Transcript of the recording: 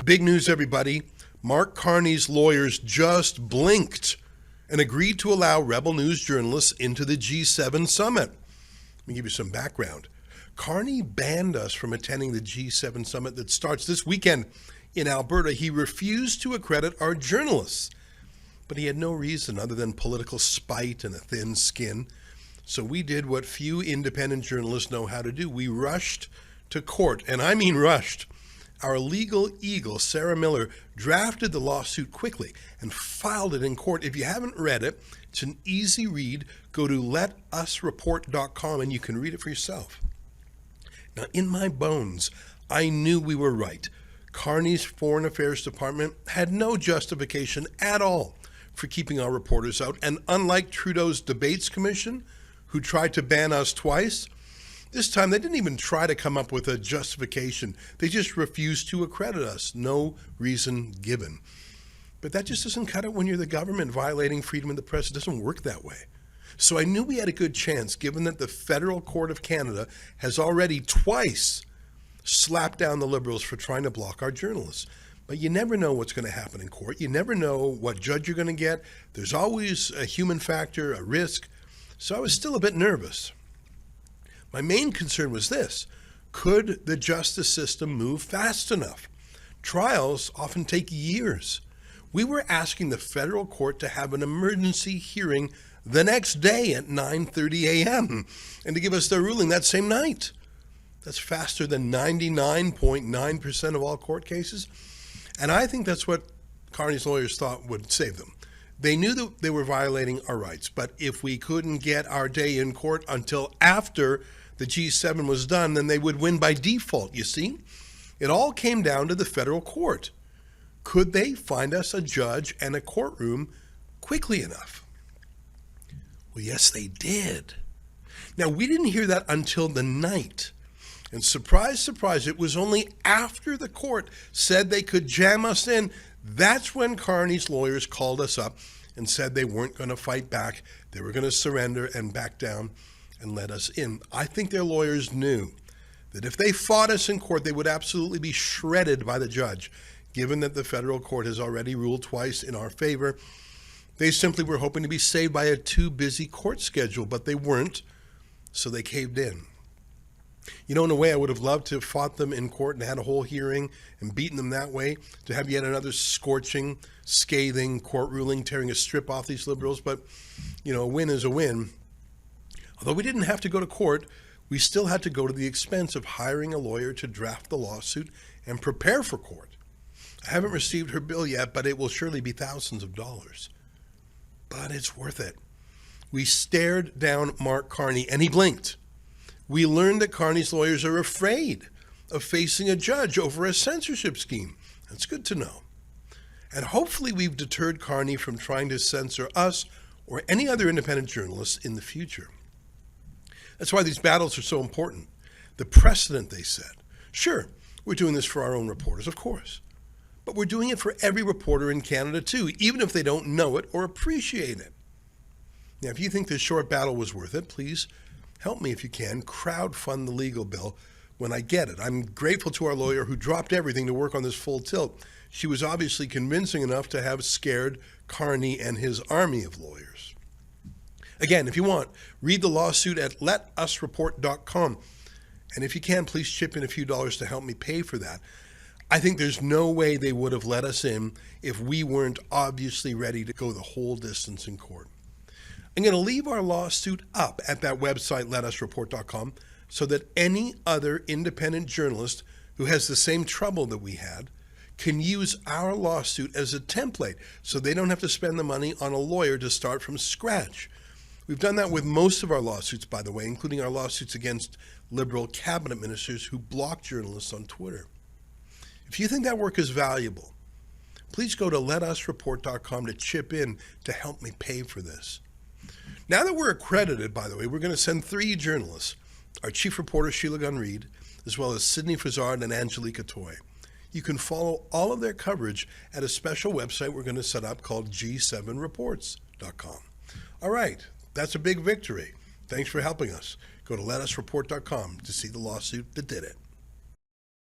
Big news, everybody. Mark Carney's lawyers just blinked and agreed to allow Rebel News journalists into the G7 summit. Let me give you some background. Carney banned us from attending the G7 summit that starts this weekend in Alberta. He refused to accredit our journalists, but he had no reason other than political spite and a thin skin. So we did what few independent journalists know how to do. We rushed to court, and I mean rushed. Our legal eagle, Sarah Miller, drafted the lawsuit quickly and filed it in court. If you haven't read it, it's an easy read. Go to letusreport.com and you can read it for yourself. Now, in my bones, I knew we were right. Carney's Foreign Affairs Department had no justification at all for keeping our reporters out. And unlike Trudeau's Debates Commission, who tried to ban us twice, this time they didn't even try to come up with a justification. They just refused to accredit us. No reason given. But that just doesn't cut it when you're the government violating freedom of the press. It doesn't work that way. So I knew we had a good chance, given that the Federal Court of Canada has already twice slapped down the Liberals for trying to block our journalists. But you never know what's going to happen in court. You never know what judge you're going to get. There's always a human factor, a risk. So I was still a bit nervous. My main concern was this: could the justice system move fast enough? Trials often take years. We were asking the federal court to have an emergency hearing the next day at 9:30 a.m. and to give us their ruling that same night. That's faster than 99.9% of all court cases. And I think that's what Carney's lawyers thought would save them. They knew that they were violating our rights, but if we couldn't get our day in court until after the G7 was done, then they would win by default, you see? It all came down to the federal court. Could they find us a judge and a courtroom quickly enough? Well, yes, they did. Now, we didn't hear that until the night. And surprise, surprise, it was only after the court said they could jam us in. That's when Carney's lawyers called us up and said they weren't going to fight back. They were going to surrender and back down and let us in. I think their lawyers knew that if they fought us in court, they would absolutely be shredded by the judge, given that the federal court has already ruled twice in our favor. They simply were hoping to be saved by a too busy court schedule, but they weren't, so they caved in. You know, in a way, I would have loved to have fought them in court and had a whole hearing and beaten them that way, to have yet another scorching, scathing court ruling, tearing a strip off these Liberals. But, you know, a win is a win. Although we didn't have to go to court, we still had to go to the expense of hiring a lawyer to draft the lawsuit and prepare for court. I haven't received her bill yet, but it will surely be thousands of dollars. But it's worth it. We stared down Mark Carney, and he blinked. We learned that Carney's lawyers are afraid of facing a judge over a censorship scheme. That's good to know. And hopefully we've deterred Carney from trying to censor us or any other independent journalists in the future. That's why these battles are so important. The precedent they set. Sure, we're doing this for our own reporters, of course. But we're doing it for every reporter in Canada too, even if they don't know it or appreciate it. Now, if you think this short battle was worth it, please help me if you can. Crowdfund the legal bill when I get it. I'm grateful to our lawyer who dropped everything to work on this full tilt. She was obviously convincing enough to have scared Carney and his army of lawyers. Again, if you want, read the lawsuit at letusreport.com. And if you can, please chip in a few dollars to help me pay for that. I think there's no way they would have let us in if we weren't obviously ready to go the whole distance in court. I'm going to leave our lawsuit up at that website, letusreport.com, so that any other independent journalist who has the same trouble that we had can use our lawsuit as a template so they don't have to spend the money on a lawyer to start from scratch. We've done that with most of our lawsuits, by the way, including our lawsuits against Liberal cabinet ministers who block journalists on Twitter. If you think that work is valuable, please go to letusreport.com to chip in to help me pay for this. Now that we're accredited, by the way, we're going to send 3 journalists, our chief reporter Sheila Gunn-Reid, as well as Sydney Fazard and Angelica Toy. You can follow all of their coverage at a special website we're going to set up called g7reports.com. All right, that's a big victory. Thanks for helping us. Go to letusreport.com to see the lawsuit that did it.